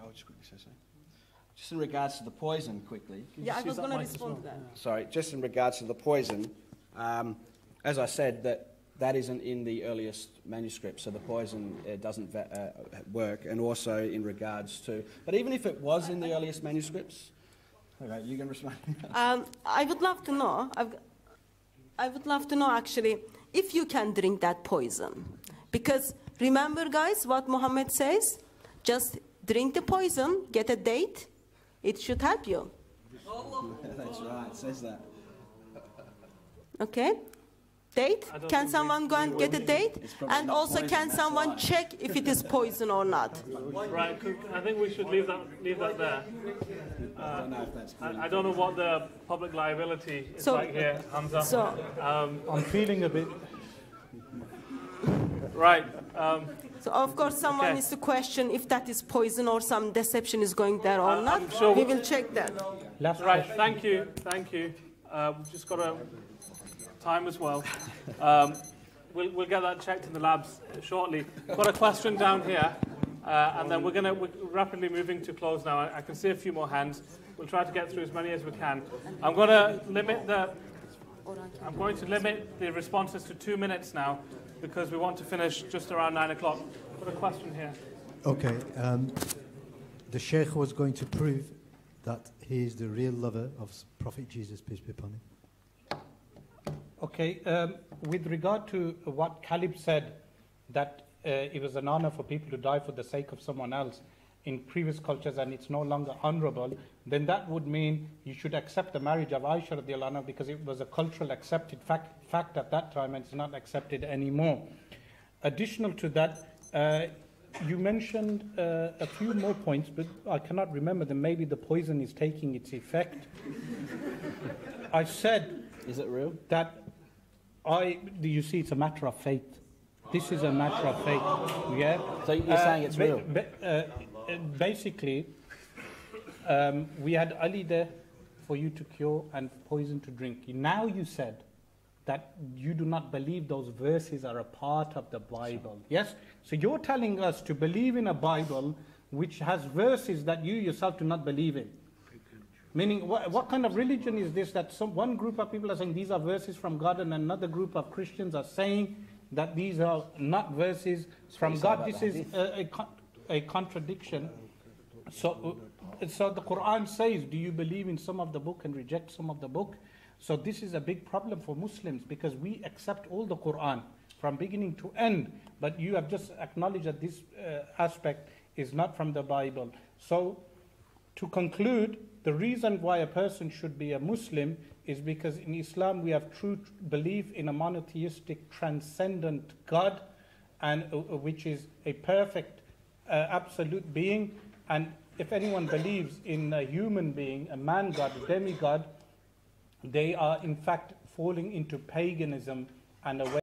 I'll just quickly say something. Just in regards to the poison, quickly. Yeah, I was going to respond to that. Sorry, just in regards to the poison, as I said, that isn't in the earliest manuscript, so the poison doesn't work, and also in regards to... But even if it was in the earliest manuscripts... Okay, you can respond. I would love to know, I would love to know, actually, if you can drink that poison. Because remember, guys, what Muhammad says? Just drink the poison, get a date, it should help you. That's right, it says that. Okay? Date? Can someone go and get a date? And also, can someone check if it is poison or not? Right, I think we should leave that there. I don't know what the public liability is like here, Hamza. I'm feeling a bit... Right. So, of course, someone needs to question if that is poison or some deception is going there or not. Sure we will check that. Right, thank you. We've just got a time as well. We'll get that checked in the labs shortly. Got a question down here, and then we're rapidly moving to close now. I can see a few more hands. We'll try to get through as many as we can. I'm going to limit the responses to 2 minutes now, because we want to finish just around 9 o'clock. Got a question here. Okay. The Shaykh was going to prove that he is the real lover of Prophet Jesus, peace be upon him. Okay. With regard to what Khalid said, that it was an honor for people to die for the sake of someone else in previous cultures, and it's no longer honorable, then that would mean you should accept the marriage of Aisha radiallahu anha, because it was a cultural accepted fact at that time, and it's not accepted anymore. Additional to that, you mentioned a few more points, but I cannot remember them. Maybe the poison is taking its effect. I said... Is it real? That you see, it's a matter of faith. This is a matter of faith. Yeah. So you're saying it's real? Basically, we had Ali there for you to cure and poison to drink. Now you said that you do not believe those verses are a part of the Bible. Yes? So you're telling us to believe in a Bible which has verses that you yourself do not believe in. Meaning, what kind of religion is this, that one group of people are saying these are verses from God, and another group of Christians are saying that these are not verses from God? This is a contradiction. So the Quran says, do you believe in some of the book and reject some of the book? So this is a big problem for Muslims, because we accept all the Quran from beginning to end, but you have just acknowledged that this aspect is not from the Bible. So to conclude, the reason why a person should be a Muslim is because in Islam we have true belief in a monotheistic, transcendent God, and which is a perfect, absolute being. And if anyone believes in a human being, a man-God, a demigod, they are in fact falling into paganism and away